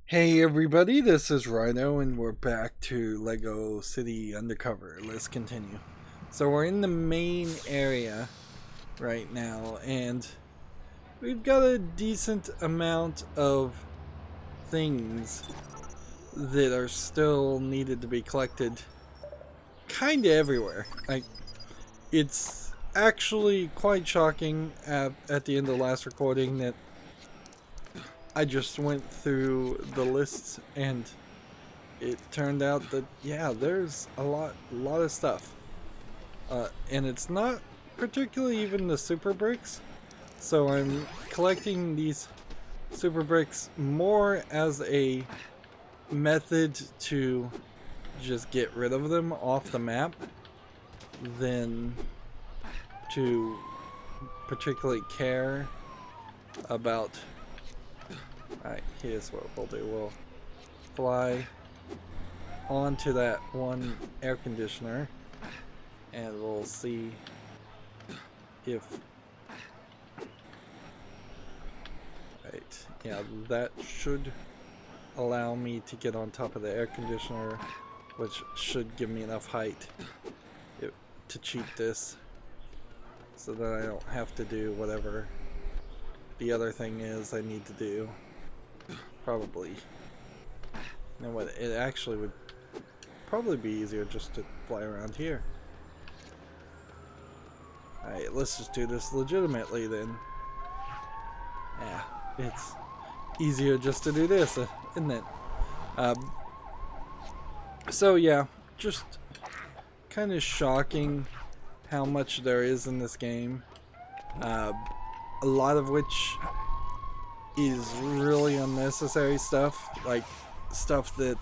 Hey everybody, this is Rydo and we're back to LEGO City Undercover. Let's continue. So we're in the main area right now and we've got a decent amount of things that are still needed to be collected kinda everywhere. It's actually quite shocking at the end of the last recording that I just went through the lists and it turned out that yeah, there's a lot of stuff, and it's not particularly even the super bricks. So I'm collecting these super bricks more as a method to just get rid of them off the map than to particularly care about. Alright, here's what we'll do. We'll fly onto that one air conditioner and we'll see if... Right, yeah, that should allow me to get on top of the air conditioner, which should give me enough height to cheat this so that I don't have to do whatever the other thing is I need to do. Probably. You know what? It actually would probably be easier just to fly around here. Alright, let's just do this legitimately then. Yeah, it's easier just to do this, isn't it? So yeah, just kind of shocking how much there is in this game. A lot of which is really unnecessary stuff, like stuff that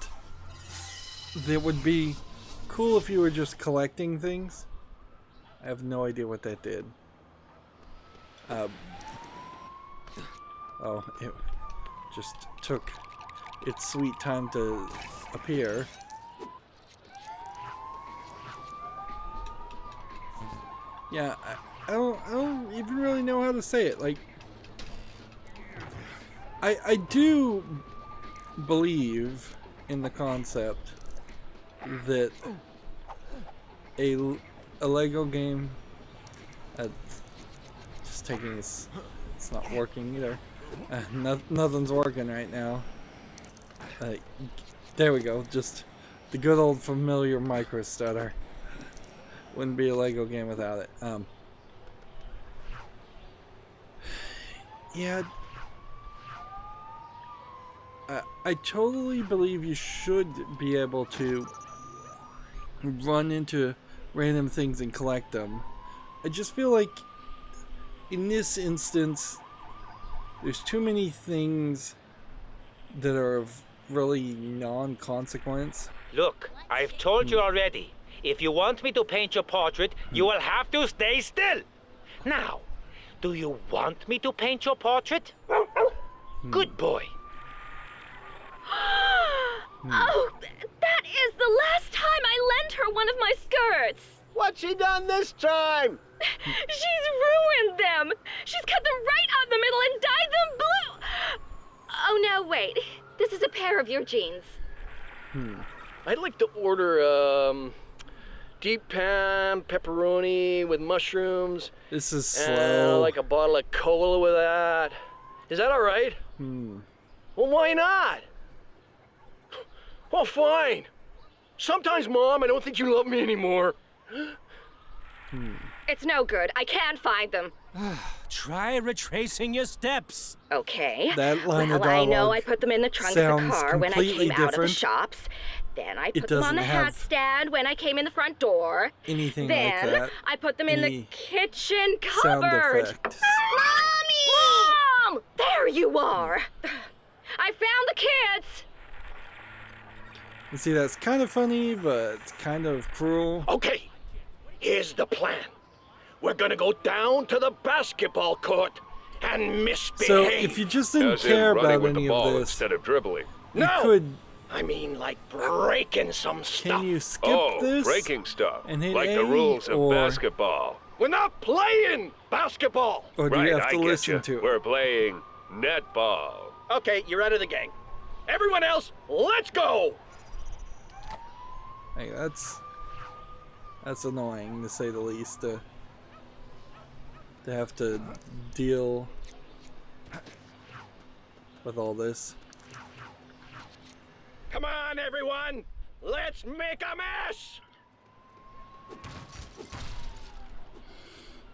would be cool if you were just collecting things. I have no idea what that did. Oh, it just took its sweet time to appear. Yeah, I don't even really know how to say it. Like, I do believe in the concept that a LEGO game, just taking this, it's not working either. Nothing's working right now. There we go, just the good old familiar micro stutter. Wouldn't be a LEGO game without it. Yeah. I totally believe you should be able to run into random things and collect them. I just feel like in this instance there's too many things that are of really non-consequence. Look, I've told you already. If you want me to paint your portrait, you will have to stay still. Now, do you want me to paint your portrait? Good boy. Oh, that is the last time I lent her one of my skirts. What's she done this time? She's ruined them. She's cut them right out the middle and dyed them blue. Oh, no, wait. This is a pair of your jeans. I'd like to order, deep pan, pepperoni with mushrooms. This is And slow. like a bottle of cola with that. Is that all right? Well, why not? Well, fine. Sometimes, Mom, I don't think you love me anymore. It's no good. I can't find them. Try retracing your steps. Okay. That line of well, I know dialogue I put them in the trunk of the sounds car when I completely came out of the different. shops. Then I It put them on the doesn't hat have stand when I came in the front door. anything then like that. I put them in the Any kitchen sound cupboard. effects. Mommy! Mom! There you are. I found the kids. You see, that's kind of funny, but it's kind of cruel. Okay, here's the plan. We're gonna go down to the basketball court and misbehave. So if you just didn't As in care running about with the any ball of this, instead of dribbling. you No! could. I mean, like breaking some stuff. Can you skip Oh, this? breaking stuff. and hit Like A, the rules of or- basketball. We're not playing basketball. Or do Right, you have I to get listen you. to it? We're playing netball. Okay, you're out of the game. Everyone else, let's go! Hey, that's annoying to say the least. To have to deal with all this. Come on, everyone! Let's make a mess!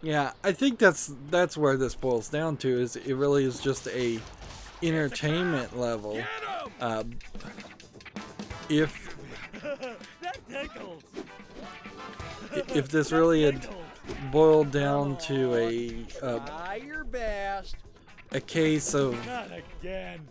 Yeah, I think that's where this boils down to. Is it really is just a entertainment level. If That tickles. if this really had boiled down to Try your best. a case of Not again.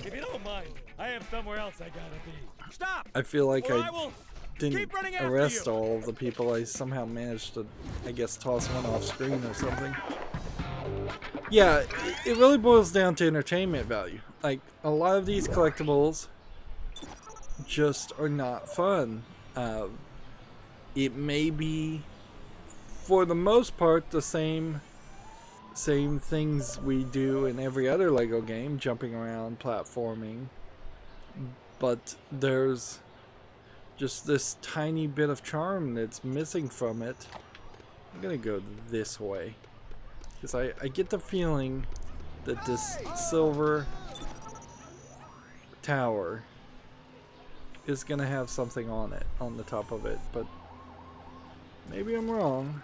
If you don't mind, I have somewhere else I gotta be. Stop! I feel like or I will didn't keep running after arrest you. all of the people. I somehow managed to, I guess, toss one off screen or something. Yeah, it really boils down to entertainment value. Like, a lot of these collectibles just are not fun. It may be, for the most part, the same things we do in every other LEGO game, jumping around, platforming, but there's just this tiny bit of charm that's missing from it. I'm gonna go this way because I get the feeling that this silver tower is gonna have something on it, on the top of it, but maybe I'm wrong.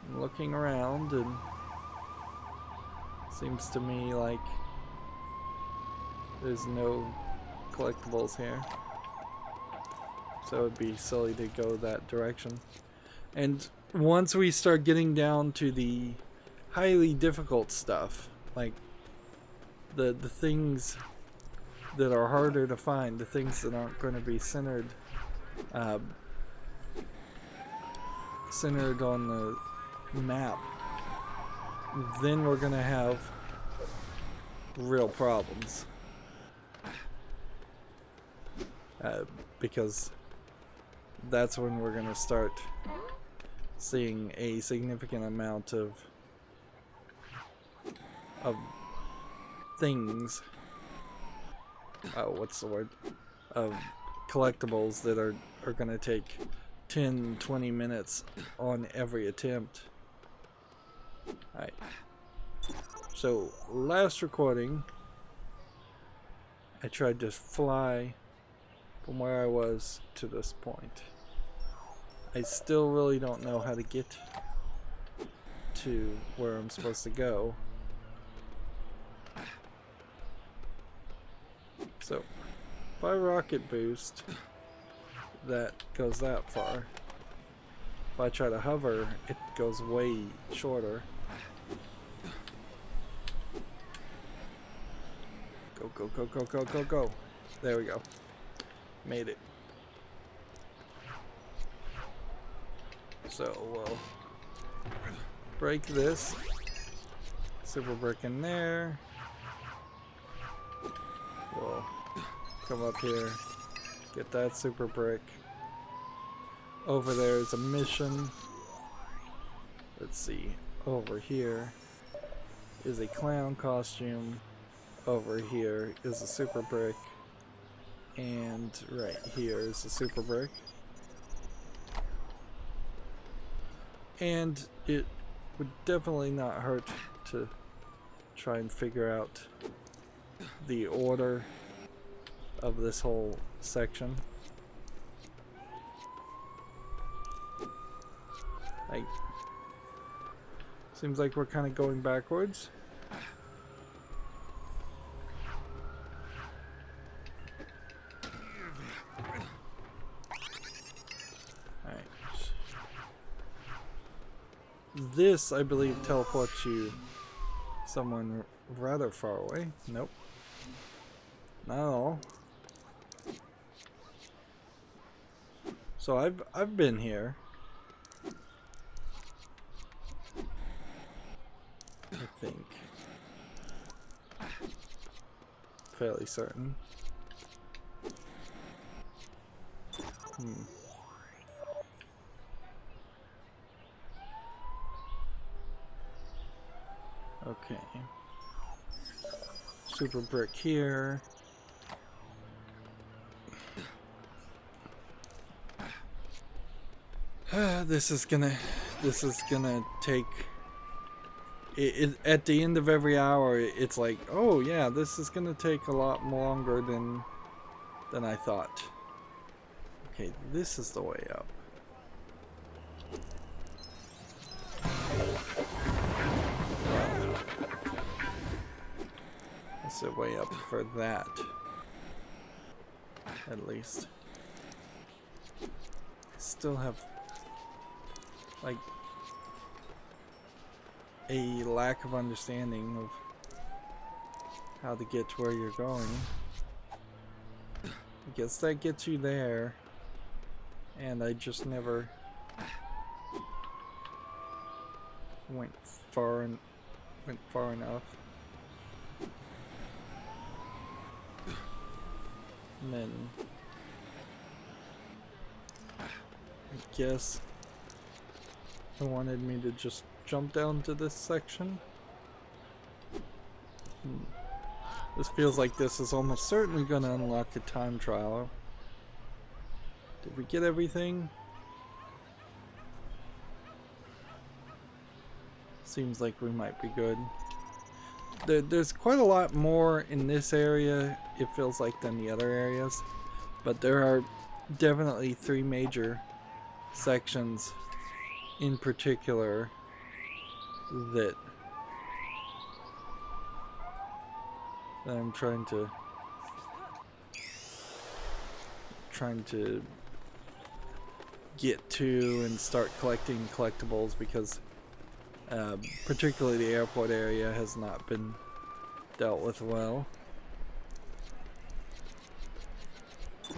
I'm looking around and seems to me like there's no collectibles here, so it'd be silly to go that direction. And once we start getting down to the highly difficult stuff, like the things that are harder to find, the things that aren't going to be centered on the map, then we're going to have real problems. Because that's when we're going to start seeing a significant amount of things, what's the word, of collectibles that are going to take 10-20 minutes on every attempt. Alright, so last recording I tried to fly from where I was to this point. I still really don't know how to get to where I'm supposed to go. So, if I rocket boost, that goes that far. If I try to hover, it goes way shorter. Go, go, go, go, go, go, go. There we go. Made it. So we'll break this. Super brick in there. We'll come up here, get that super brick. Over there is a mission. Let's see. Over here is a clown costume. Over here is a super brick. And right here is a super brick. And it would definitely not hurt to try and figure out the order of this whole section. Like, seems like we're kind of going backwards. Alright. This, I believe, teleports you someone rather far away. Nope. Not at all. So I've been here. I think. Fairly certain. Okay. Super brick here. This is gonna take at the end of every hour. It's like, oh yeah, this is gonna take a lot longer than I thought. Okay, this is the way up. That's the way up for that, at least. Still have like a lack of understanding of how to get to where you're going. I guess that gets you there, and I just never went far enough. And then I guess it wanted me to just jump down to this section. This feels like this is almost certainly going to unlock a time trial. Did we get everything? Seems like we might be good. There's quite a lot more in this area, it feels like, than the other areas. But there are definitely 3 major sections in particular that I'm trying to get to and start collecting collectibles, because particularly the airport area has not been dealt with well.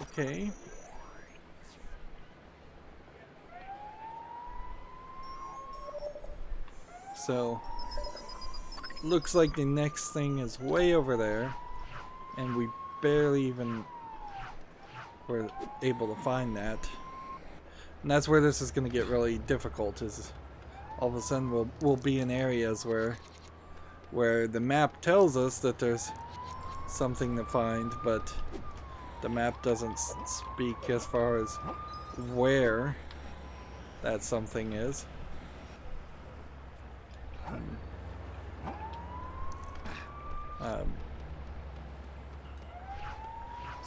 Okay. So, looks like the next thing is way over there, and we barely even were able to find that. And that's where this is going to get really difficult, is all of a sudden we'll be in areas where the map tells us that there's something to find, but the map doesn't speak as far as where that something is.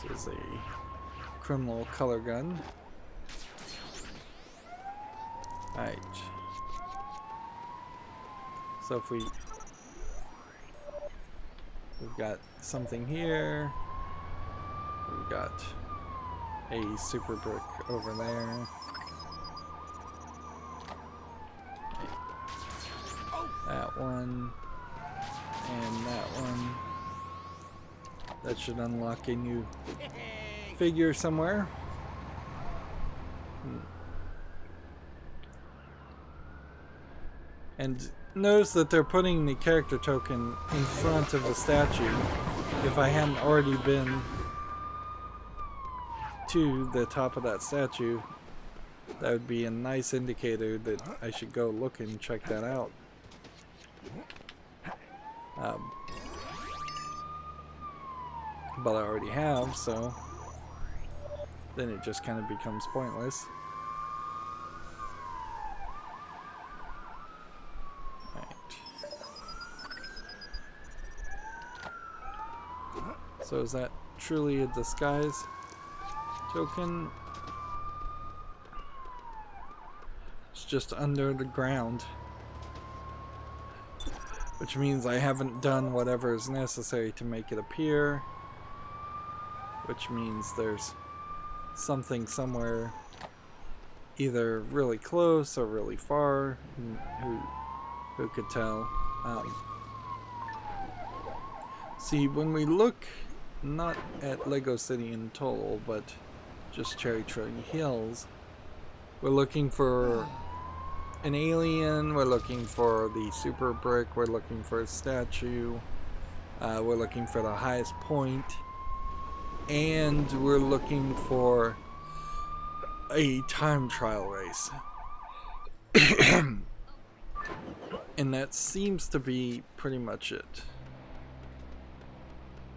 This is a criminal color gun. Alright. So if we've got something here, we've got a super brick over there. That one and that one. That should unlock a new figure somewhere. And notice that they're putting the character token in front of the statue. If I hadn't already been to the top of that statue, that would be a nice indicator that I should go look and check that out. But I already have, so then it just kind of becomes pointless. So is that truly a disguise token? It's just under the ground. Which means I haven't done whatever is necessary to make it appear. Which means there's something somewhere either really close or really far. Who could tell? See, when we look not at LEGO City in total, but just Cherry Tree Hills, we're looking for an alien, we're looking for the super brick, we're looking for a statue, we're looking for the highest point, and we're looking for a time trial race. And And that seems to be pretty much it.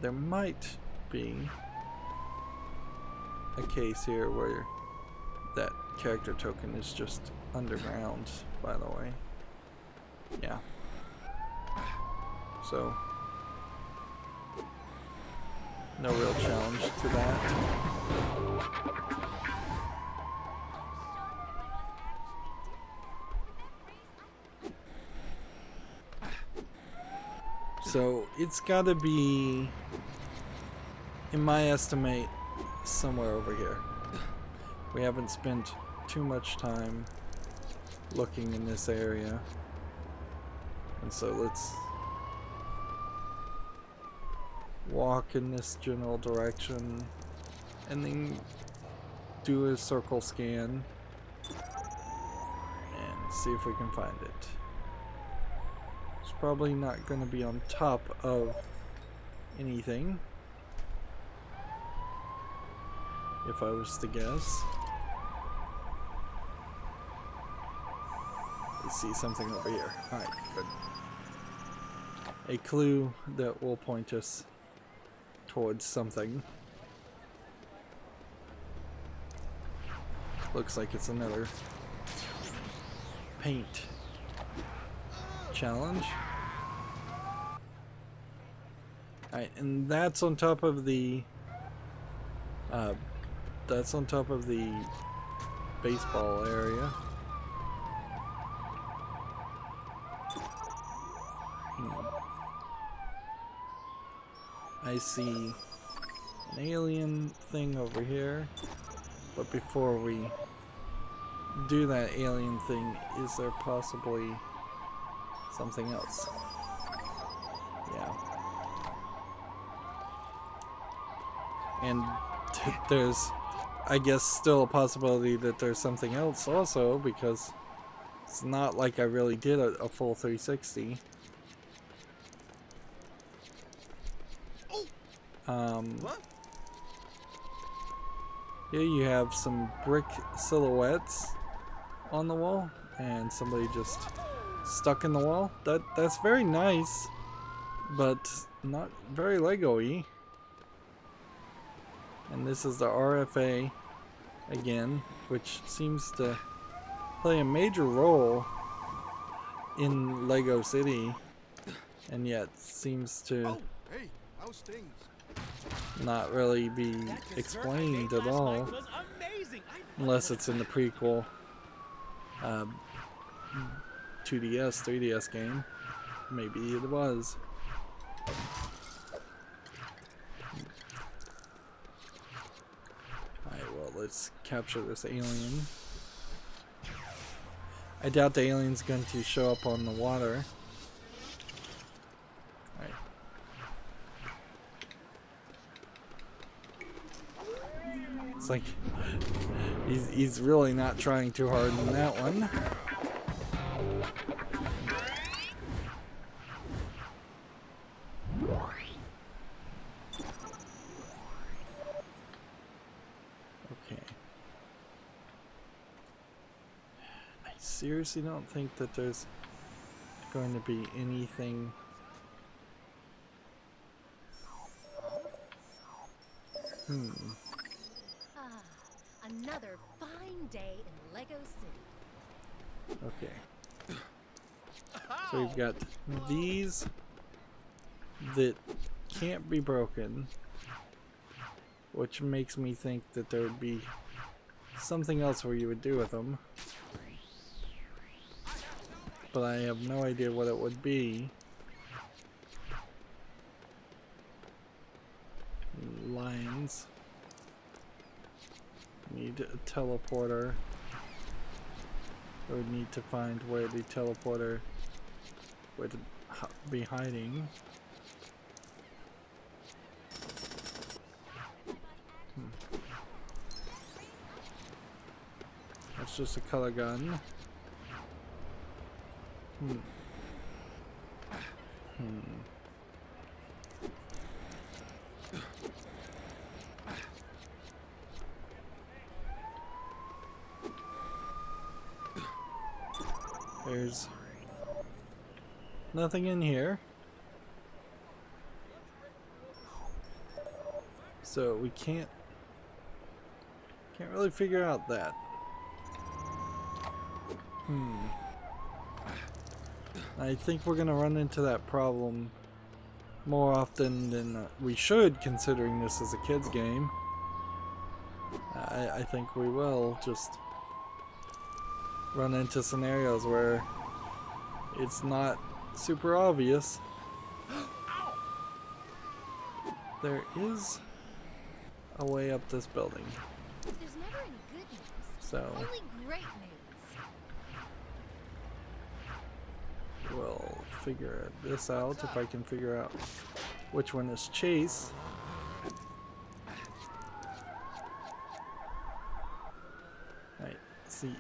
There might be a case here where that character token is just underground, by the way. Yeah. So, no real challenge to that. So it's gotta be, in my estimate, somewhere over here. We haven't spent too much time looking in this area. And so let's walk in this general direction and then do a circle scan and see if we can find it. It's probably not going to be on top of anything, if I was to guess. I see something over here. Alright, good. A clue that will point us towards something. Looks like it's another paint challenge. Alright, and that's on top of the baseball area. I see an alien thing over here, but before we do that alien thing, is there possibly something else? Yeah. And there's, I guess, still a possibility that there's something else also, because it's not like I really did a full 360. Here you have some brick silhouettes on the wall, and somebody just stuck in the wall. That's very nice, but not very Lego-y. And this is the RFA again, which seems to play a major role in Lego City, and yet seems to not really be explained at all, unless it's in the prequel 2DS, 3DS game. Maybe it was. Alright, well, let's capture this alien. I doubt the alien's going to show up on the water. Alright. It's like he's really not trying too hard in that one. Okay. I seriously don't think that there's going to be anything. Another fine day in Lego City. Okay. So we've got these that can't be broken, which makes me think that there would be something else where you would do with them. But I have no idea what it would be. Lions. Need a teleporter. I would need to find where the teleporter would be hiding. That's just a color gun. There's Nothing in here. So we can't really figure out that. I think we're gonna run into that problem more often than we should, considering this is a kid's game. I think we will just run into scenarios where it's not super obvious. There is a way up this building. There's never any good news. So Only great news. we'll figure this out if I can figure out which one is Chase. Right, see.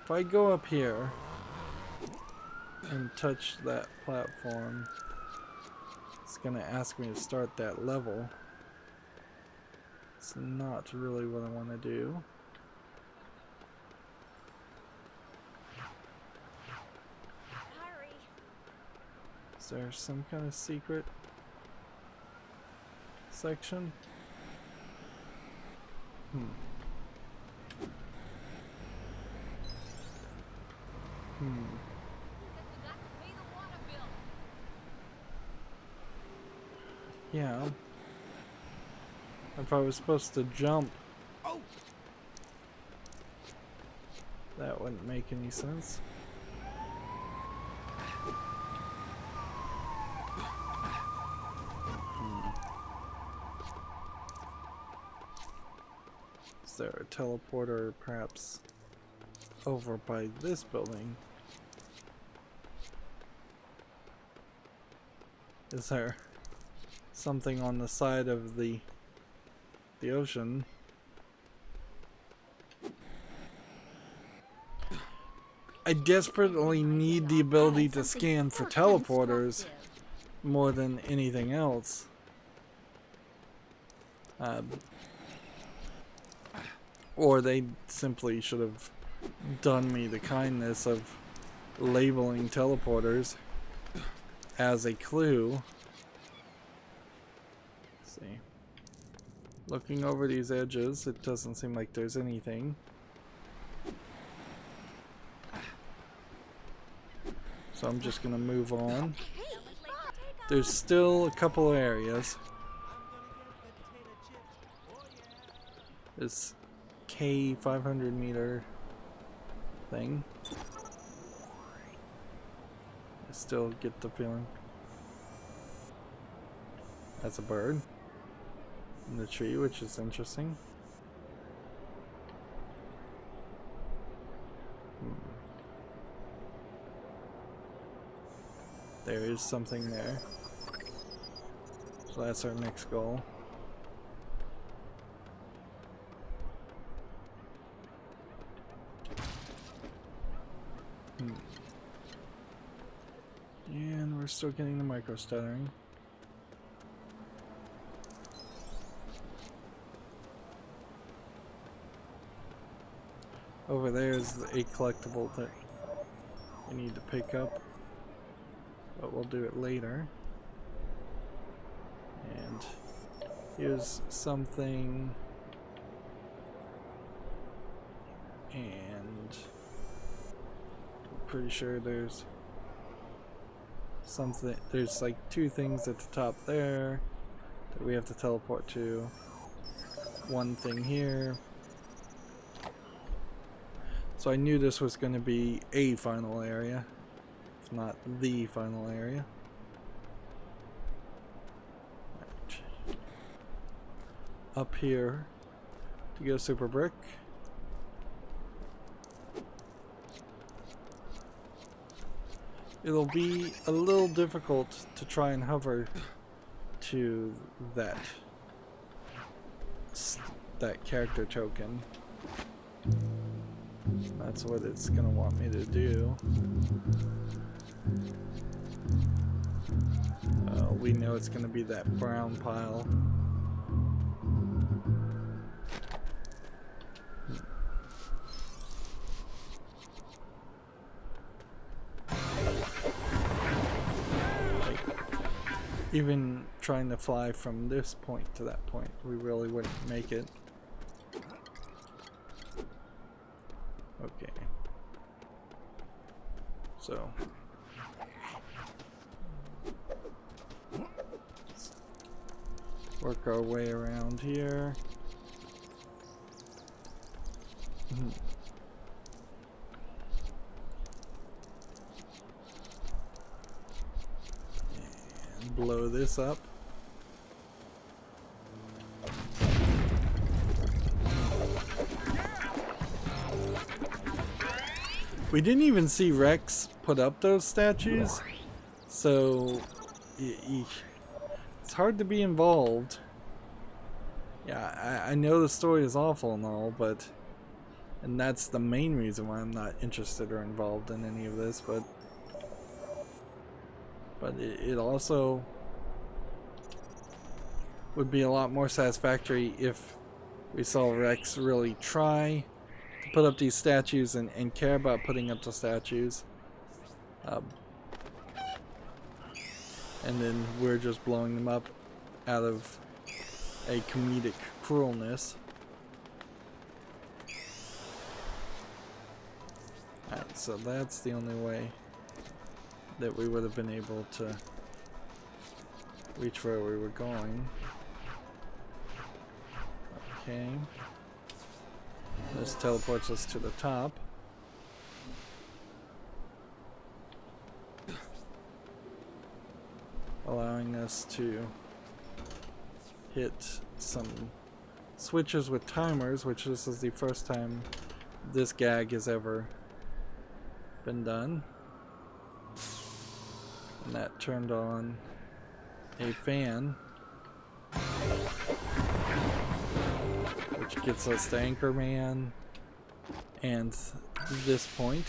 If I go up here and touch that platform, it's gonna ask me to start that level. It's not really what I want to do. Hurry. Is there some kind of secret section? Yeah. If I was supposed to jump, that wouldn't make any sense. Is there a teleporter perhaps over by this building? Is there something on the side of the ocean? I desperately need the ability to scan for teleporters more than anything else. Or they simply should have done me the kindness of labeling teleporters as a clue. Let's see. Looking over these edges, it doesn't seem like there's anything. So I'm just gonna move on. There's still a couple of areas. This K 500 meter thing. I still get the feeling that's a bird in the tree, which is interesting. There is something there. So that's our next goal. And we're still getting the micro stuttering. Over there is a collectible that I need to pick up, but we'll do it later. And here's something, and I'm pretty sure there's something, there's like two things at the top there that we have to teleport to. One thing here. So I knew this was going to be a final area, if not the final area. Right. Up here to get a super brick. It'll be a little difficult to try and hover to that character token. That's what it's gonna want me to do. We know it's gonna be that brown pile. even trying to fly from this point to that point, we really wouldn't make it. Okay. So work our way around here. And blow this up. We didn't even see Rex put up those statues, so it's hard to be involved. Yeah, I know the story is awful and all, and that's the main reason why I'm not interested or involved in any of this, but it also would be a lot more satisfactory if we saw Rex really try to put up these statues and care about putting up the statues. And then we're just blowing them up out of a comedic cruelness. Alright, so that's the only way that we would have been able to reach where we were going. Okay. This teleports us to the top. Allowing us to hit some switches with timers, which this is the first time this gag has ever been done. And that turned on a fan, which gets us to Anchorman and this point.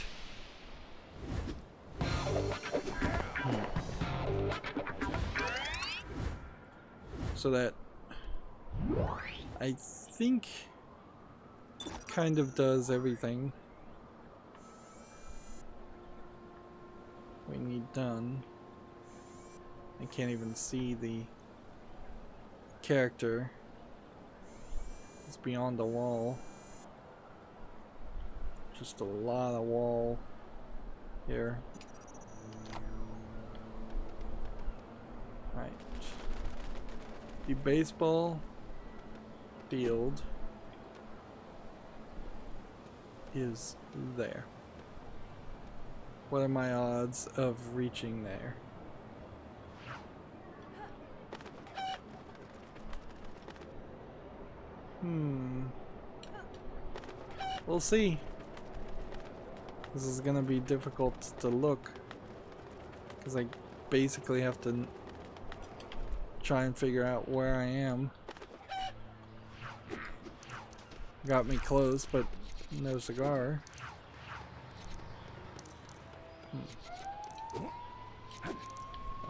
So that, I think, kind of does everything we need done. I can't even see the character. It's beyond the wall. Just a lot of wall here. Right. The baseball field is there. What are my odds of reaching there? We'll see. This is gonna be difficult to look, because I basically have to try and figure out where I am. Got me close, but no cigar. Oh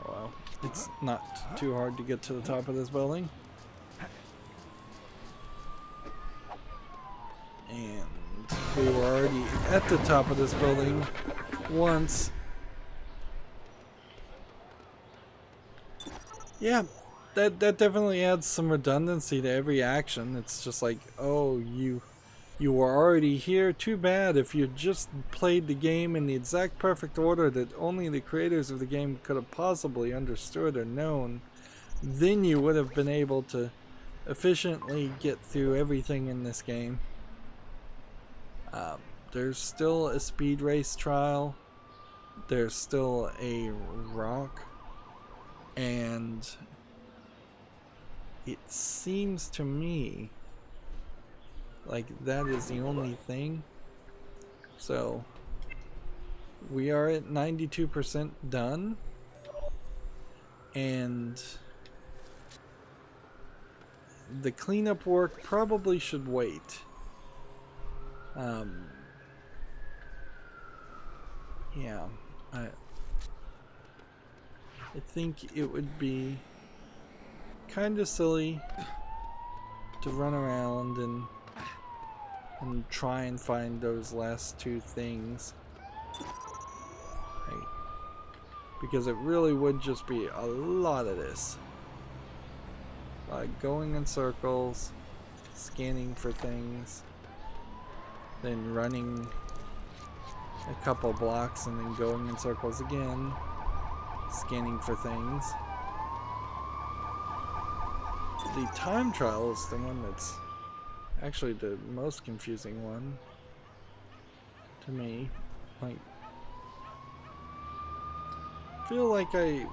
well, it's not too hard to get to the top of this building. And we were already at the top of this building once. Yeah, that definitely adds some redundancy to every action. It's just like, oh, you were already here. Too bad. If you just played the game in the exact perfect order that only the creators of the game could have possibly understood or known, then you would have been able to efficiently get through everything in this game. There's still a speed race trial. There's still a rock. And it seems to me like that is the only thing. So we are at 92% done. And the cleanup work probably should wait. Yeah, I think it would be kind of silly to run around and try and find those last two things. Right. because it really would just be a lot of this. Like going in circles, scanning for things, then running a couple blocks and then going in circles again, scanning for things. The time trial is the one that's actually the most confusing one to me. Like, I feel like I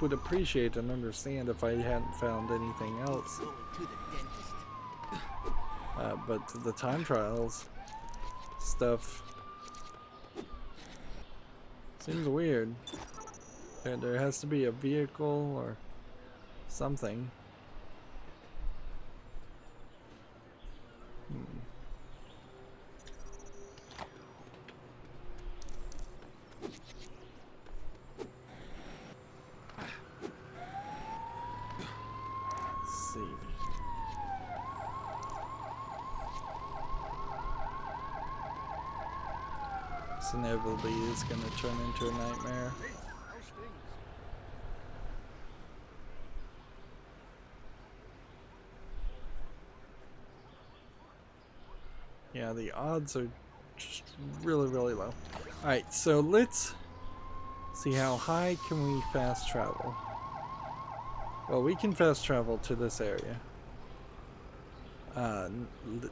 would appreciate and understand if I hadn't found anything else. But the time trials stuff seems weird. There has to be a vehicle or something. Let's see. This inevitably is going to turn into a nightmare. Yeah, the odds are just really, really low. Alright, so let's see how high can we fast travel. Well, we can fast travel to this area.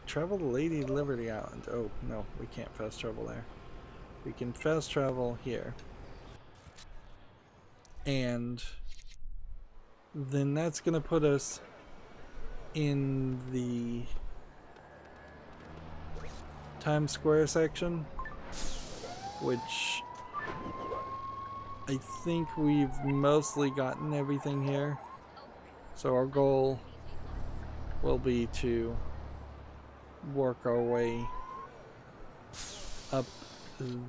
Travel to Lady Liberty Island. Oh, no, we can't fast travel there. We can fast travel here. And then that's going to put us in the Times Square section, which I think we've mostly gotten everything here. So our goal will be to work our way up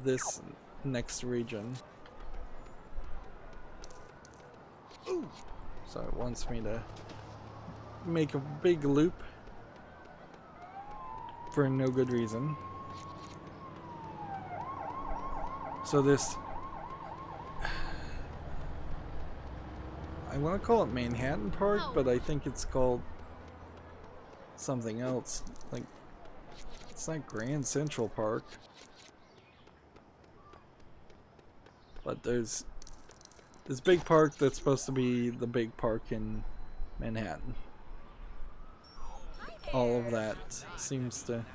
this next region. So it wants me to make a big loop for no good reason. So this, I want to call it Manhattan Park, but I think it's called something else. Like, it's not Grand Central Park, but there's this big park that's supposed to be the big park in Manhattan. All of that seems to,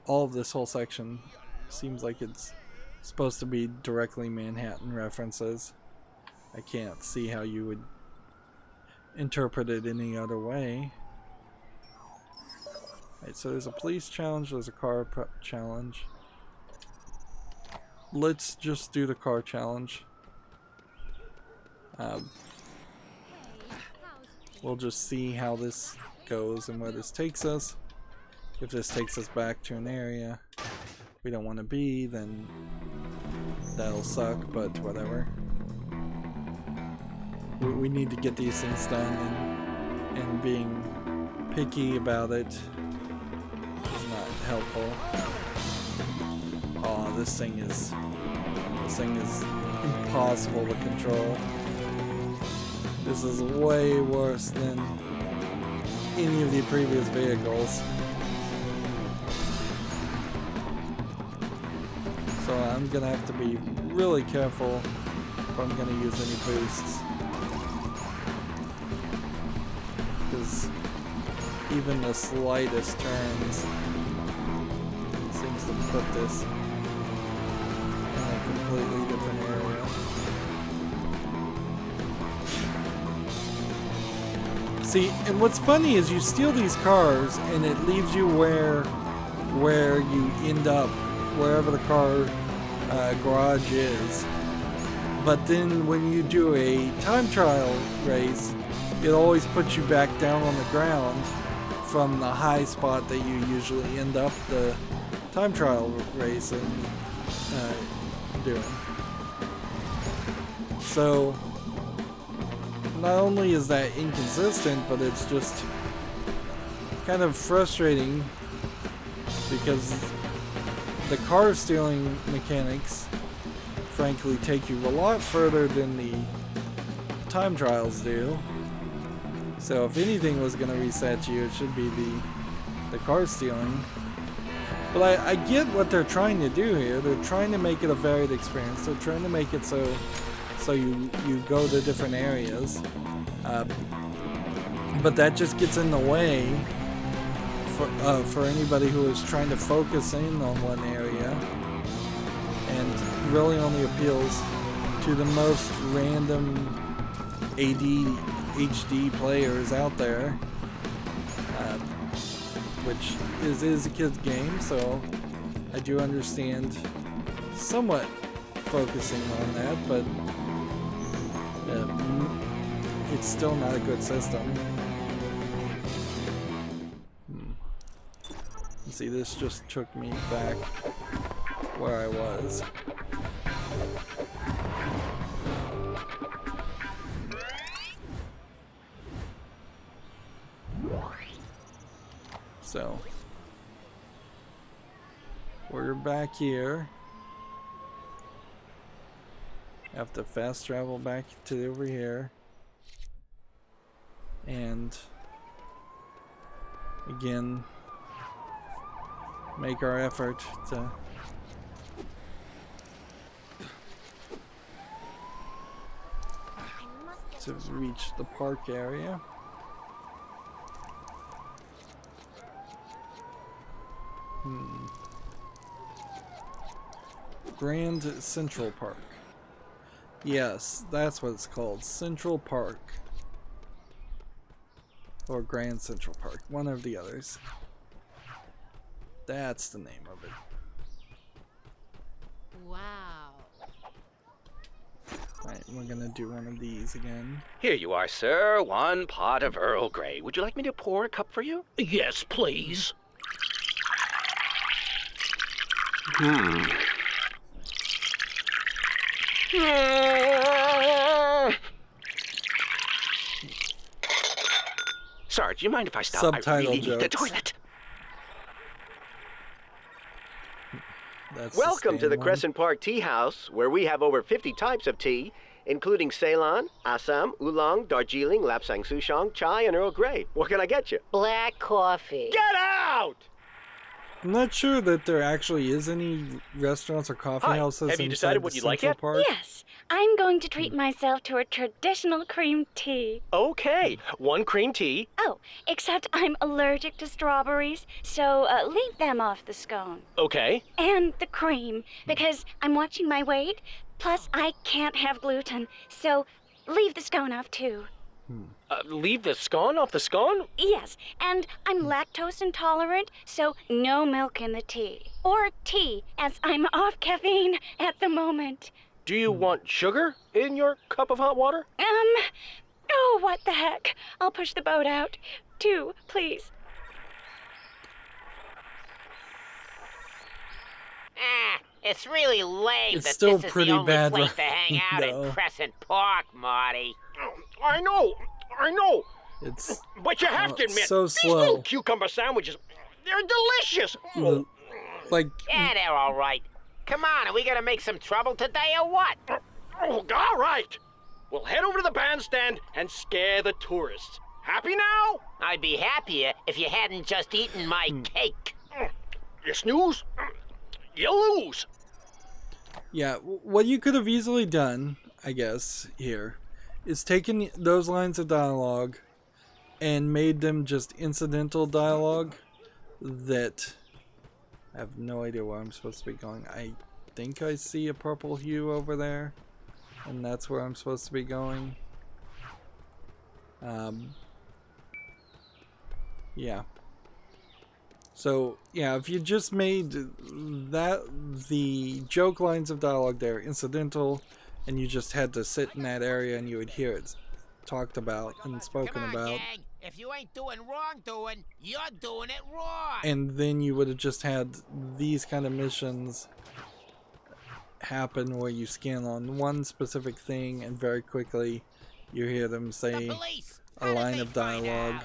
all of this whole section seems like it's supposed to be directly Manhattan references. I can't see how you would interpret it any other way. Right, so there's a police challenge, there's a car challenge. Let's just do the car challenge. We'll just see how this goes and where this takes us. If this takes us back to an area we don't want to be, then that'll suck, but whatever. We need to get these things done, and being picky about it is not helpful. Oh, this thing is impossible to control. This is way worse than any of the previous vehicles. So I'm gonna have to be really careful if I'm gonna use any boosts, because even the slightest turns seems to put this in a completely different area. See, and what's funny is you steal these cars and it leaves you where you end up, wherever the car garage is. But then when you do a time trial race, it always puts you back down on the ground from the high spot that you usually end up the time trial race and doing. So not only is that inconsistent, but it's just kind of frustrating because the car stealing mechanics frankly take you a lot further than the time trials do. So if anything was going to reset you, it should be the car stealing. But I get what they're trying to do here. They're trying to make it a varied experience. They're trying to make it so you go to different areas. But that just gets in the way for anybody who is trying to focus in on one area, and really only appeals to the most random HD players out there, which is a kid's game, so I do understand somewhat focusing on that, but it's still not a good system. See, this just took me back where I was. So, we're back here. Have to fast travel back to over here. And again, make our effort to reach the park area. Grand Central Park. Yes, that's what it's called. Central Park. Or Grand Central Park. One of the others. That's the name of it. Wow. Alright, we're gonna do one of these again. Here you are, sir. 1 pot of Earl Grey. Would you like me to pour a cup for you? Yes, please. Sarge, do you mind if I stop? Subtitle I really need the jokes. toilet. That's Welcome to the one. Crescent Park Tea House, where we have over 50 types of tea, including Ceylon, Assam, Oolong, Darjeeling, Lapsang Souchong, Chai, and Earl Grey. What can I get you? Black coffee. Get out! I'm not sure that there actually is any restaurants or coffee Hi, houses have you inside decided the what you'd like Central yet? Park. Yes, I'm going to treat myself to a traditional cream tea. Okay, 1 cream tea. Oh, except I'm allergic to strawberries, so leave them off the scone. Okay. And the cream, because I'm watching my weight. Plus, I can't have gluten, so leave the scone off too. Leave the scone off the scone? Yes, and I'm lactose intolerant, so no milk in the tea. Or tea, as I'm off caffeine at the moment. Do you want sugar in your cup of hot water? Oh, what the heck. I'll push the boat out. 2, please. It's really lame It's that still this is pretty the only bad, place to hang out though. in Crescent Park, Marty. I know. It's But you have to admit, so these slow. little cucumber sandwiches, they're delicious. like Yeah, they're all right. Come on, are we gonna make some trouble today or what? Oh, all right. We'll head over to the bandstand and scare the tourists. Happy now? I'd be happier if you hadn't just eaten my cake. You snooze, you lose. yeah, what you could have easily done, I guess, here, is taken those lines of dialogue and made them just incidental dialogue that I have no idea where I'm supposed to be going. I think I see a purple hue over there, and that's where I'm supposed to be going. Yeah. So, yeah, if you just made the joke lines of dialogue there incidental, and you just had to sit in that area and you would hear it talked about and spoken about. Gang. If you ain't doing wrongdoing, you're doing it wrong. And then you would have just had these kind of missions happen where you scan on one specific thing and very quickly you hear them say a line of dialogue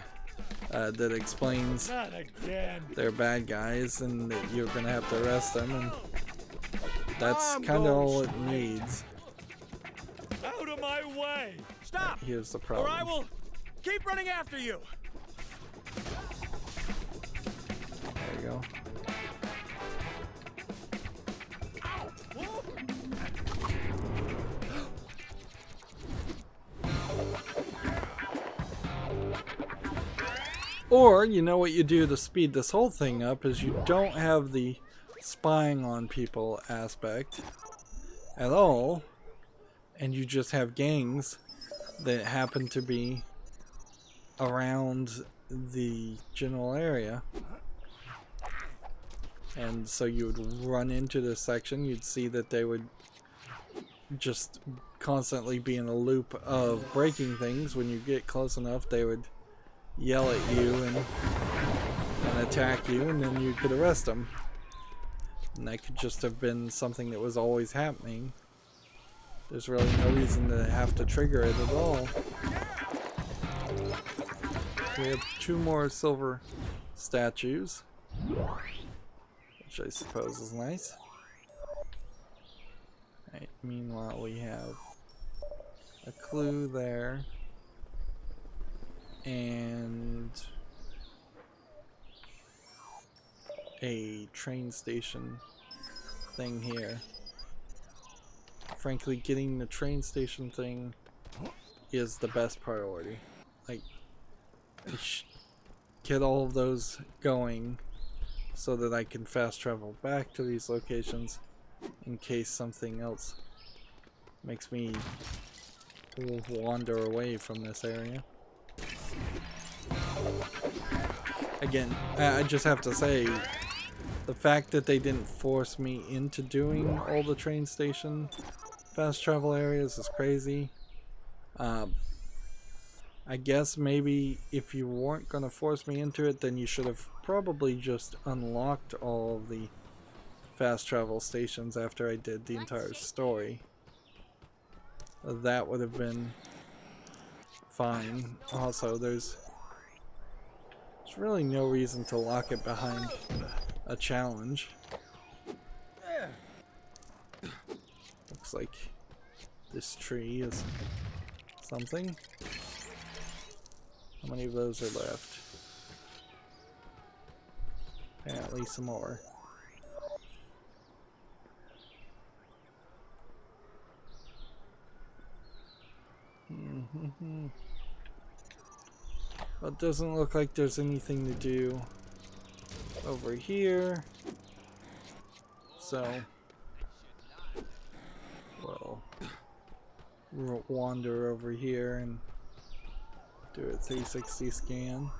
that explains Not again. they're bad guys and that you're gonna have to arrest them, and That's kind of all it needs. Out of my way! Stop! Here's the Or problem. I will keep running after you! There you go. Or, you know what you do to speed this whole thing up is you don't have the spying on people aspect at all, and you just have gangs that happen to be around the general area. And so you would run into this section, you'd see that they would just constantly be in a loop of breaking things. When you get close enough, they would yell at you and attack you, and then you could arrest them. And that could just have been something that was always happening. There's really no reason to have to trigger it at all. We have 2 more silver statues, which I suppose is nice. Right, meanwhile, we have a clue there, and a train station thing here. Frankly, getting the train station thing is the best priority. Like, get all of those going so that I can fast travel back to these locations in case something else makes me wander away from this area. Again, I just have to say, the fact that they didn't force me into doing all the train station fast travel areas is crazy. I guess maybe if you weren't going to force me into it, then you should have probably just unlocked all of the fast travel stations after I did the entire story. That would have been fine. Also, there's really no reason to lock it behind a challenge. Looks like this tree is something. How many of those are left? Apparently some more. Well, it doesn't look like there's anything to do over here. So we'll wander over here and do a 360 scan.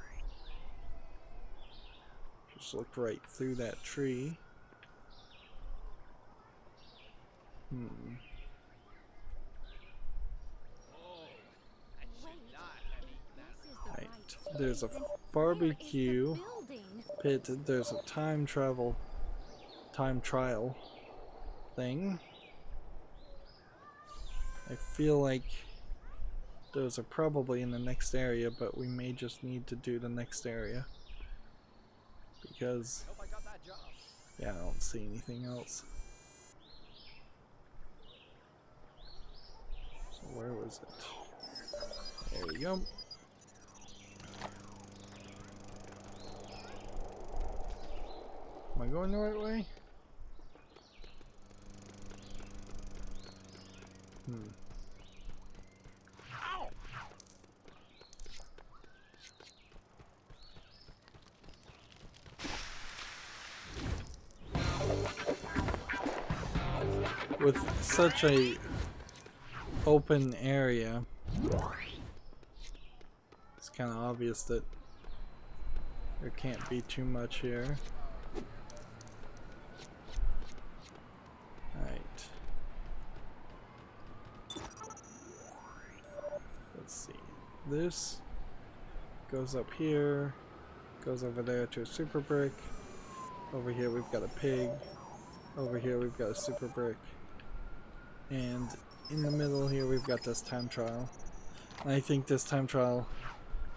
Just look right through that tree. Right. There's a barbecue pit. There's a time trial thing. I feel like those are probably in the next area, but we may just need to do the next area because yeah, I don't see anything else. So where was it? There we go. Am I going the right way? With such a open area, it's kind of obvious that there can't be too much here. Alright. Let's see. This goes up here, goes over there to a super brick. Over here we've got a pig. Over here we've got a super brick. And in the middle here we've got this time trial. I think this time trial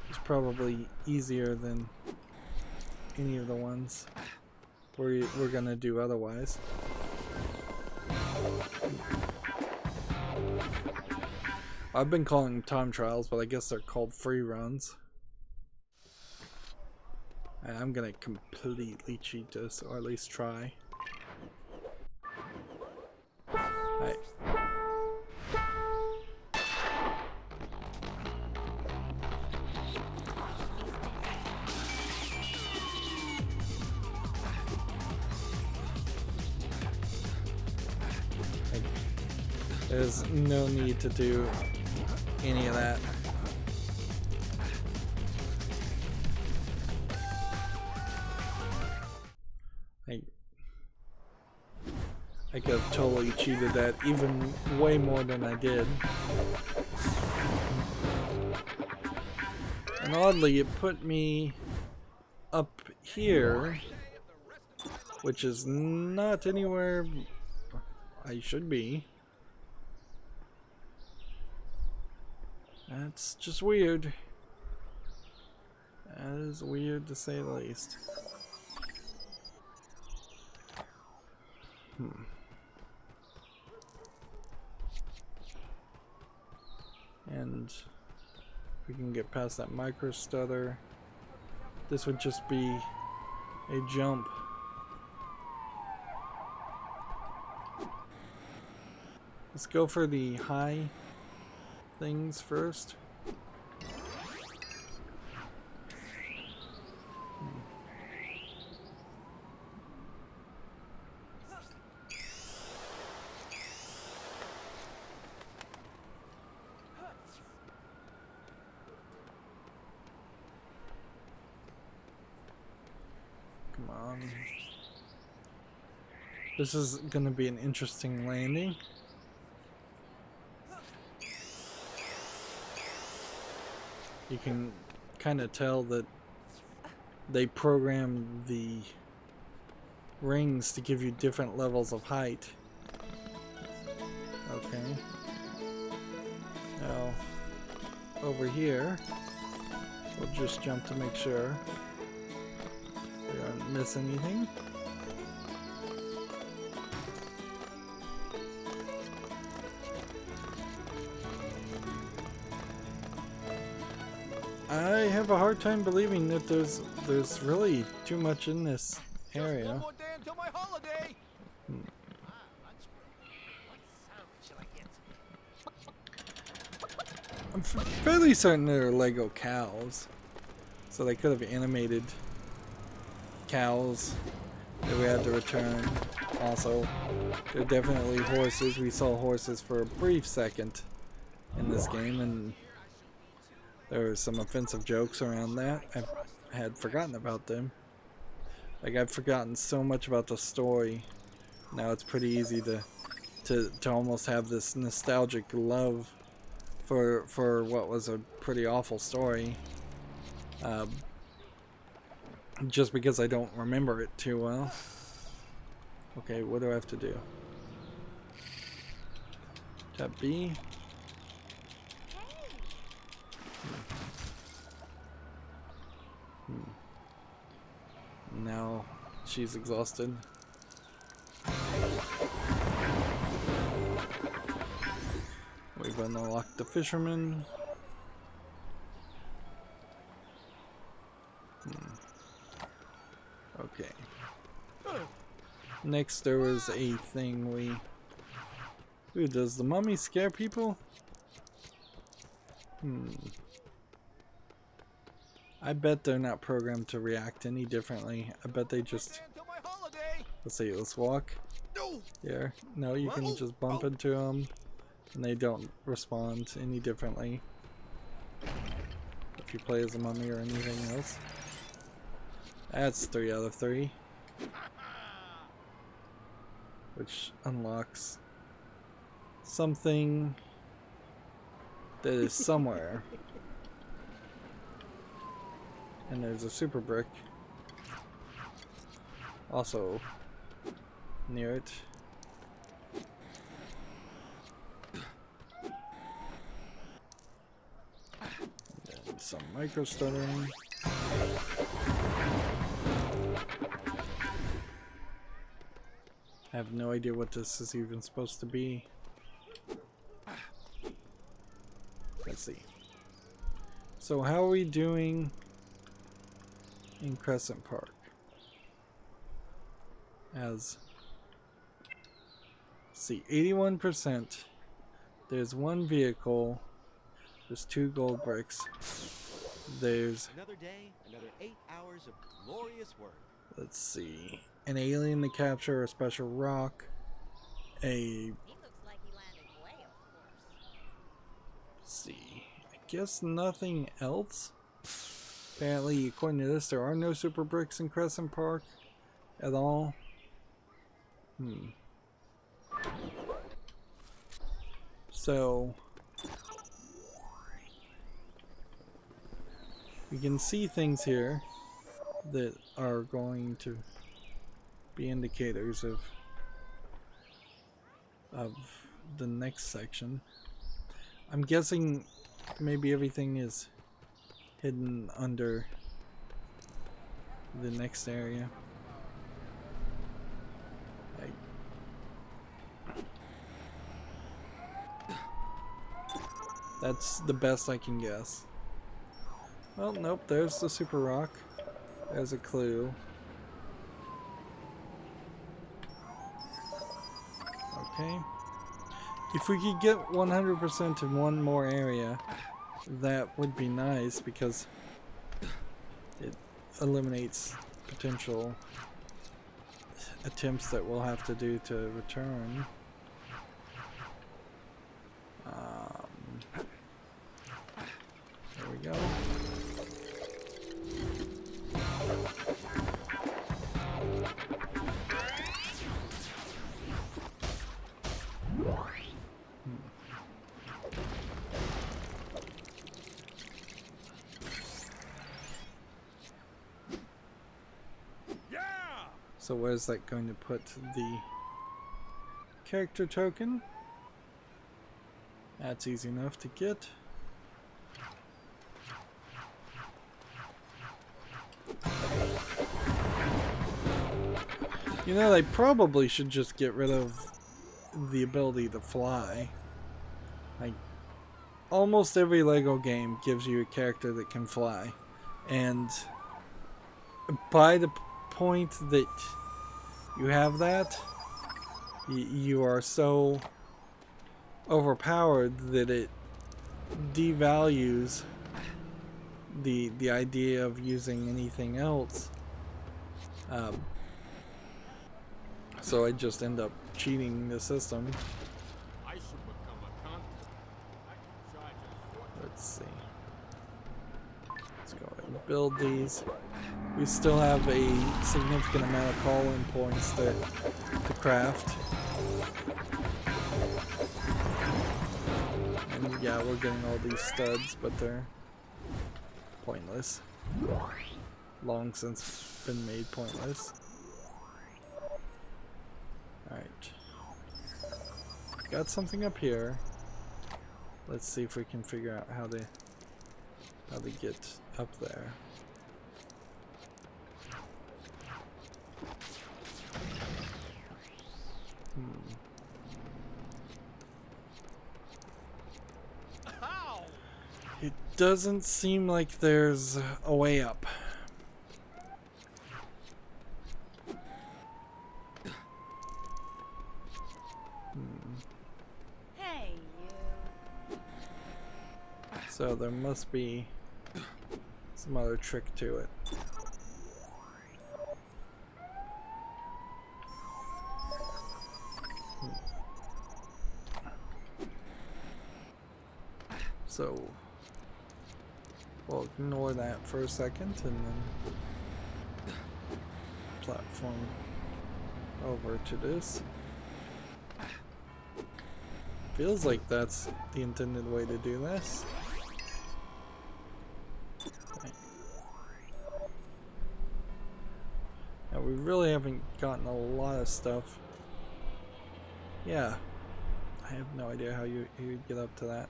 is probably easier than any of the ones we're gonna do otherwise. I've been calling them time trials, but I guess they're called free runs. And I'm gonna completely cheat this, or at least try. Alright. There's no need to do any of that. I could have totally cheated that even way more than I did. And oddly, it put me up here, which is not anywhere I should be. That's just weird. That is weird to say the least. And we can get past that micro stutter. This would just be a jump. Let's go for the high things first. Come on. This is gonna be an interesting landing. You can kind of tell that they programmed the rings to give you different levels of height. Okay. Now, over here, we'll just jump to make sure we don't miss anything. I have a hard time believing that there's really too much in this area. One more day until my holiday. I'm fairly certain they're Lego cows, so they could have animated cows that we had to return. Also, they're definitely horses. We saw horses for a brief second in this game, and there were some offensive jokes around that. I had forgotten about them. Like, I've forgotten so much about the story. Now it's pretty easy to almost have this nostalgic love for what was a pretty awful story. Just because I don't remember it too well. Okay, what do I have to do? Tap B. Now she's exhausted. We've unlocked the fisherman. Okay. Next there was a thing we... Ooh, does the mummy scare people? I bet they're not programmed to react any differently. I bet they just... Let's see, let's walk here. No, you can just bump into them and they don't respond any differently if you play as a mummy or anything else. That's 3 out of 3. Which unlocks something that is somewhere. And there's a super brick also near it. And then some micro stuttering. I have no idea what this is even supposed to be. Let's see. So how are we doing in Crescent Park? As, let's see, 81%. There's one vehicle. There's 2 gold bricks. There's Another day, another 8 hours of glorious work. let's see, an alien to capture, a special rock, a He looks like he landed way off course. let's see, I guess nothing else. Apparently, according to this, there are no super bricks in Crescent Park at all. So we can see things here that are going to be indicators of the next section. I'm guessing maybe everything is hidden under the next area. That's the best I can guess. Well, nope, there's the super rock. There's a clue. Okay. If we could get 100% in one more area, that would be nice because it eliminates potential attempts that we'll have to do to return. There we go. So where's that going to put the character token? That's easy enough to get. You know, they probably should just get rid of the ability to fly. Like, almost every LEGO game gives you a character that can fly. And by the point that you have that, you are so overpowered that it devalues the idea of using anything else. So I just end up cheating the system. I should become a conqueror. I can charge a fortune. Let's see. Let's go ahead and build these. We still have a significant amount of call-in points to craft. And yeah, we're getting all these studs, but they're pointless. Long since been made pointless. Alright. Got something up here. Let's see if we can figure out how they get up there. It doesn't seem like there's a way up. Hey, you. So there must be some other trick to it. So we'll ignore that for a second and then platform over to this. Feels like that's the intended way to do this. Right. Now we really haven't gotten a lot of stuff. Yeah, I have no idea how you get up to that.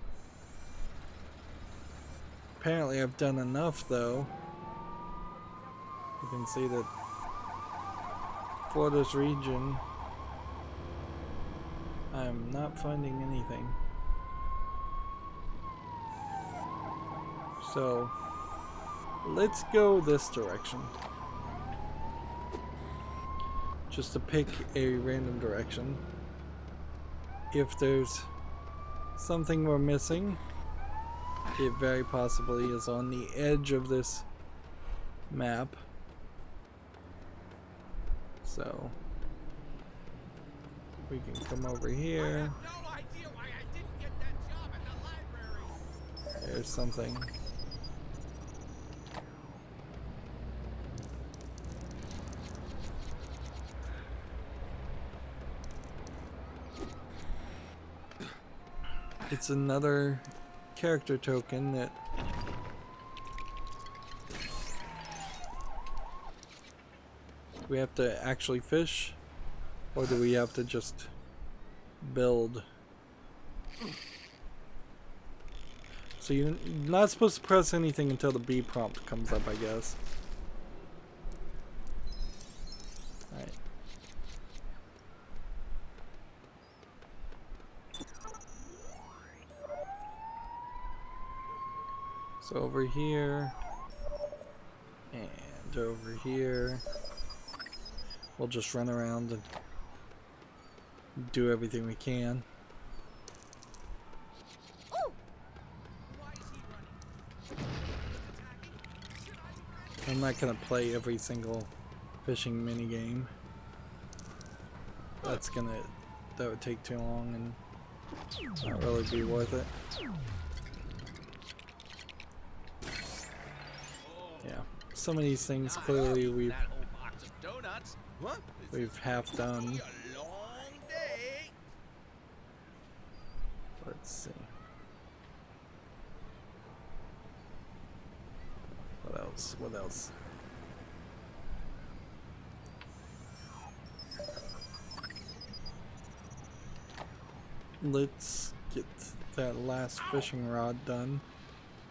Apparently I've done enough though. You can see that for this region I'm not finding anything. So let's go this direction. Just to pick a random direction. If there's something we're missing, it very possibly is on the edge of this map. So we can come over here. No idea why I didn't get that job at the library. There's something. It's another character token that we have to actually fish, or do we have to just build? So you're not supposed to press anything until the B prompt comes up, I guess. Alright. So over here, and over here, we'll just run around and do everything we can. I'm not gonna play every single fishing mini game. That would take too long and not really be worth it. Yeah, some of these things clearly we've half done. Let's see. What else? What else? Let's get that last fishing rod done,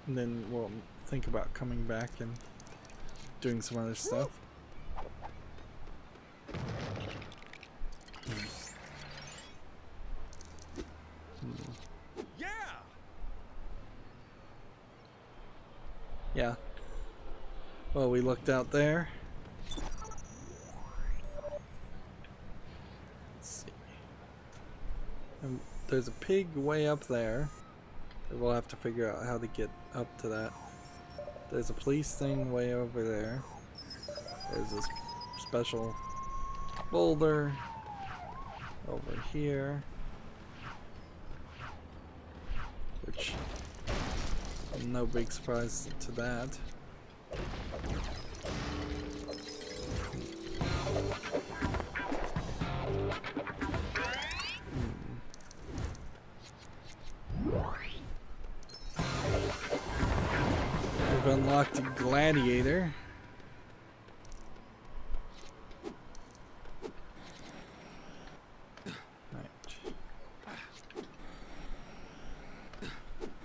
and then we'll think about coming back and doing some other stuff. Yeah. Well, we looked out there. Let's see. And there's a pig way up there. We'll have to figure out how to get up to that. There's a police thing way over there. There's this special boulder over here, which no big surprise to that. We've unlocked a gladiator.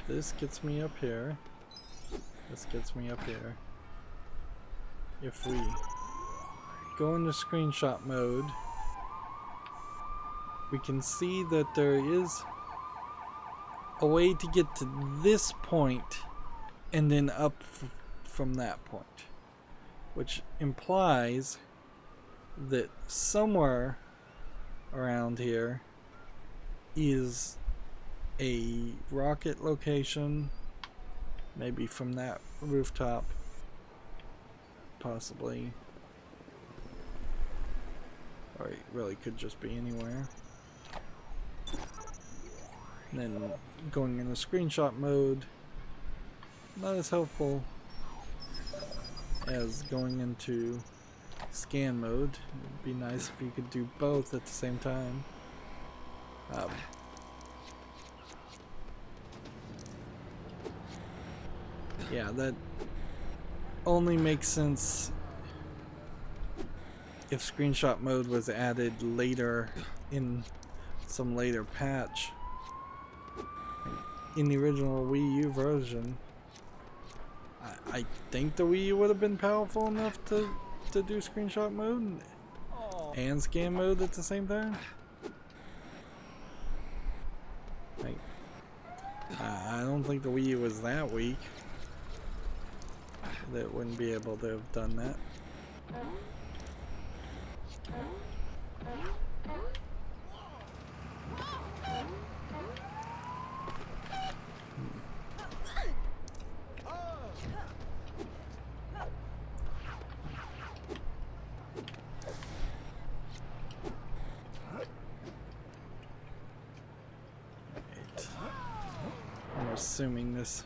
This gets me up here. This gets me up here. If we go into screenshot mode, we can see that there is a way to get to this point and then up from that point, which implies that somewhere around here is a rocket location, maybe from that rooftop, possibly, or it really could just be anywhere. And then going into screenshot mode, not as helpful as going into scan mode. It'd be nice if you could do both at the same time. Yeah, that only makes sense if screenshot mode was added later in some later patch. In the original Wii U version, I think the Wii U would have been powerful enough to do screenshot mode and scan mode at the same time. I don't think the Wii U was that weak. That wouldn't be able to have done that. I'm assuming this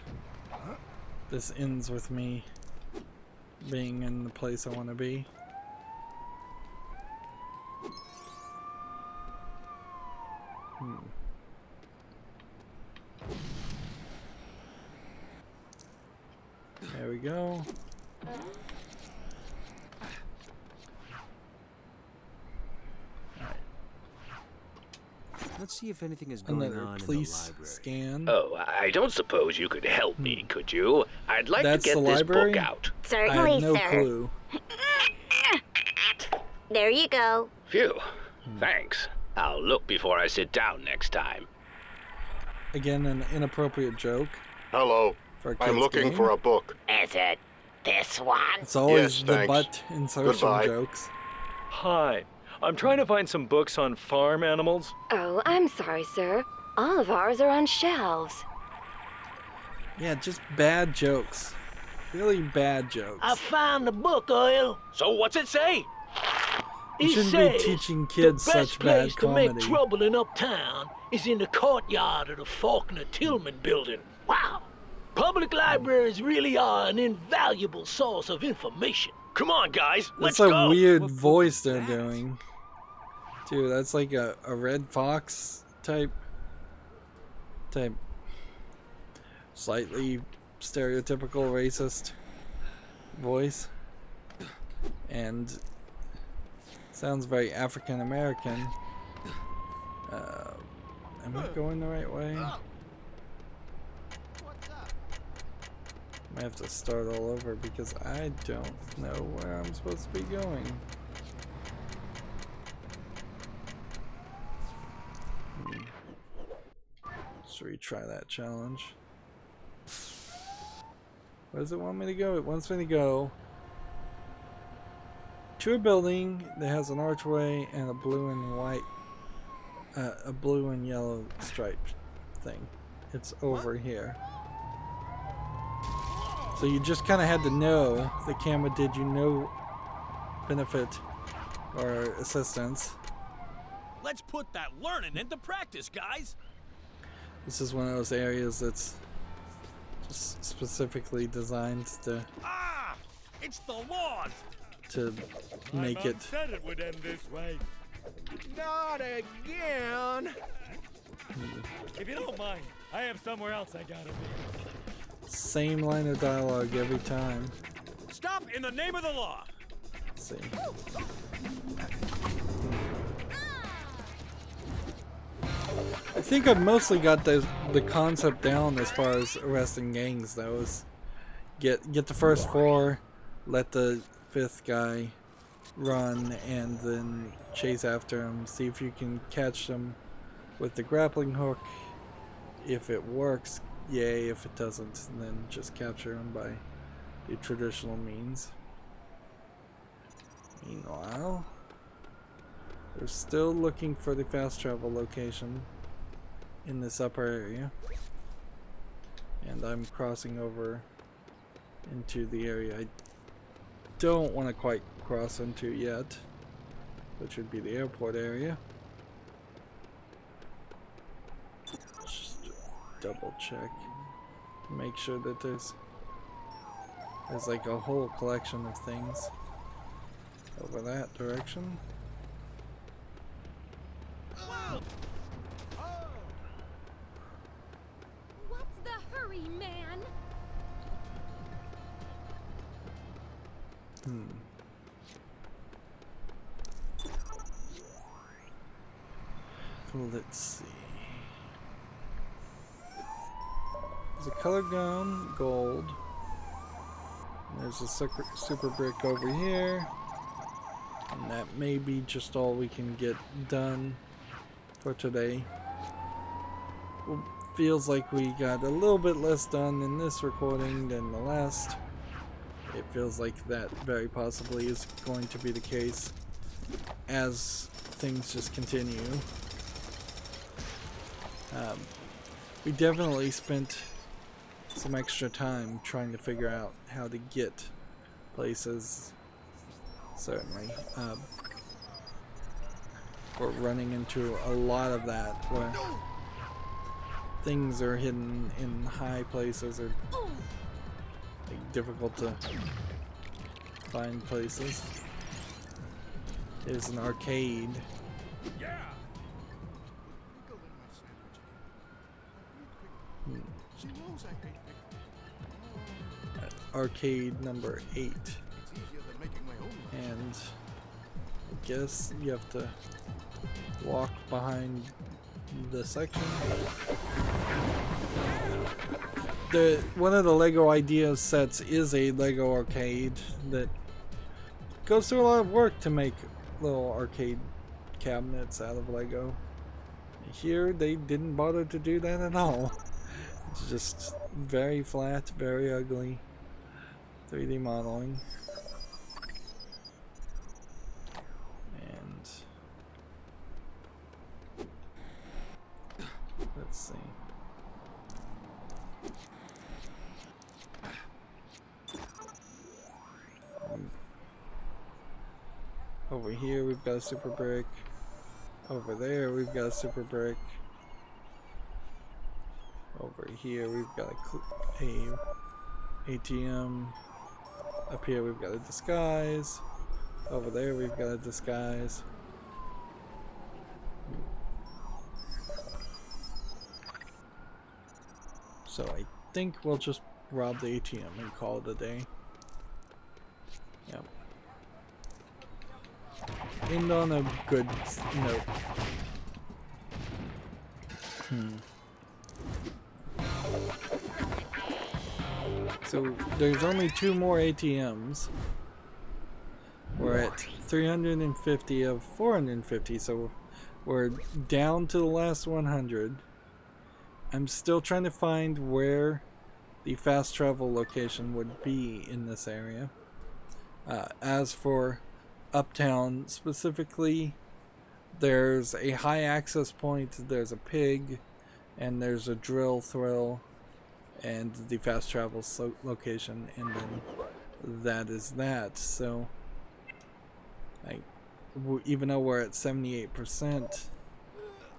ends with me being in the place I want to be. There we go. Let's see if anything is going Another on in the police library. scan. Oh, I don't suppose you could help me, could you? I'd like That's to get the this library? book out. I Certainly, have no sir. clue. There you go. Phew. Thanks. I'll look before I sit down next time. Again, an inappropriate joke Hello. for a I'm kid's looking game. for a book. Is it this one? It's always Yes, the thanks. butt insertion Goodbye. jokes. Hi. I'm trying to find some books on farm animals. Oh, I'm sorry, sir. All of ours are on shelves. Yeah, just bad jokes. Really bad jokes. I found the book, Oil. So what's it say? You He shouldn't be says teaching kids the best such place bad to make comedy. trouble in Uptown is in the courtyard of the Faulkner Tillman building. Wow. Public libraries really are an invaluable source of information. Come on, guys. Let's That's a go. weird voice they're doing. Dude, that's like a Red Fox type slightly stereotypical racist voice. And sounds very African American. Am I going the right way? I have to start all over because I don't know where I'm supposed to be going. Let's retry that challenge. Where does it want me to go? It wants me to go to a building that has an archway and a blue and white, a blue and yellow striped thing. It's over here. So you just kind of had to know, the camera did you no benefit or assistance. Let's put that learning into practice, guys. This is one of those areas that's just specifically designed to Ah! It's the lawn! make it. Said it would end this way. Not again. If you don't mind, I have somewhere else I gotta be. Same line of dialogue every time. Stop in the name of the law! Let's see. I think I've mostly got the concept down as far as arresting gangs though. Is get the first 4, let the 5th guy run, and then chase after him. See if you can catch them with the grappling hook. If it works, yay. If it doesn't, then just capture him by the traditional means. Meanwhile, we're still looking for the fast travel location in this upper area, and I'm crossing over into the area I don't want to quite cross into yet, which would be the airport area. Just double check, make sure that there's like a whole collection of things over that direction. What's the hurry, man? Let's see. There's a color gun, gold. There's a super brick over here. And that may be just all we can get done for today. We'll feels like we got a little bit less done in this recording than the last. It feels like that very possibly is going to be the case as things just continue. We definitely spent some extra time trying to figure out how to get places, certainly. We're running into a lot of that where things are hidden in high places or like, difficult to find places. There's an arcade. Arcade number 8. And I guess you have to walk behind the section. One of the LEGO idea sets is a LEGO arcade that goes through a lot of work to make little arcade cabinets out of LEGO. Here they didn't bother to do that at all. It's just very flat, very ugly 3D modeling. And let's see. Over here we've got a super brick. Over there we've got a super brick. Over here we've got a ATM. Up here we've got a disguise. Over there we've got a disguise. So I think we'll just rob the ATM and call it a day. Yep. End on a good note. So there's only 2 more ATMs. We're at 350 of 450, so we're down to the last 100. I'm still trying to find where the fast travel location would be in this area. As for Uptown specifically, there's a high access point, there's a pig, and there's a drill thrill, and the fast travel location, and then that is that. So even though we're at 78%,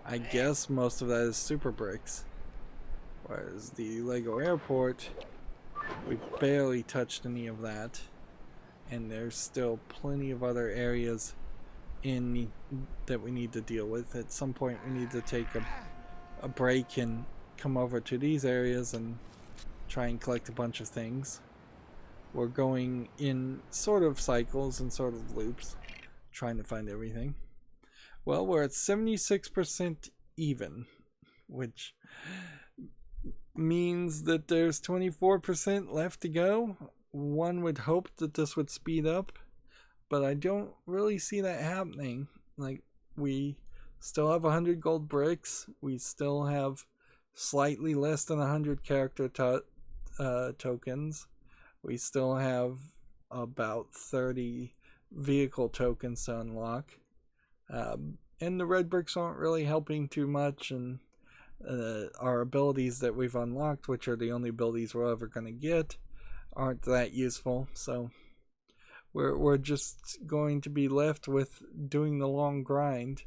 I guess most of that is super bricks, whereas the LEGO airport, we barely touched any of that, and there's still plenty of other areas that we need to deal with. At some point we need to take a break and come over to these areas and try and collect a bunch of things. We're going in sort of cycles and sort of loops, trying to find everything. Well, we're at 76% even, which means that there's 24% left to go. One would hope that this would speed up, but I don't really see that happening. Like, we still have 100 gold bricks. We still have slightly less than 100 character tokens. We still have about 30 vehicle tokens to unlock. And the red bricks aren't really helping too much, and our abilities that we've unlocked, which are the only abilities we're ever going to get, aren't that useful. So we're just going to be left with doing the long grind.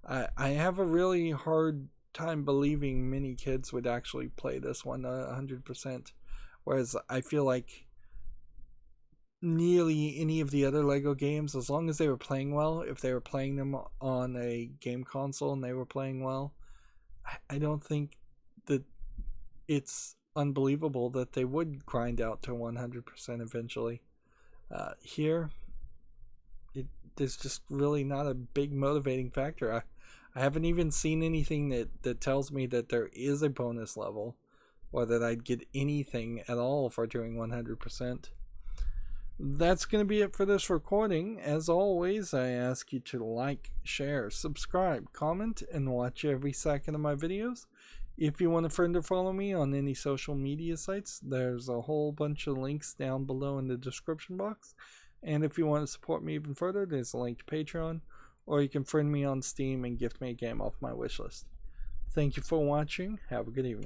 I have a really hard time believing many kids would actually play this one 100%, whereas I feel like nearly any of the other LEGO games, as long as they were playing well, if they were playing them on a game console and they were playing well, I don't think that it's unbelievable that they would grind out to 100% eventually. Here, there's just really not a big motivating factor. I haven't even seen anything that tells me that there is a bonus level, or that I'd get anything at all for doing 100%. That's going to be it for this recording. As always, I ask you to like, share, subscribe, comment, and watch every second of my videos. If you want to further follow me on any social media sites, there's a whole bunch of links down below in the description box. And if you want to support me even further, there's a link to Patreon, or you can friend me on Steam and gift me a game off my wishlist. Thank you for watching. Have a good evening.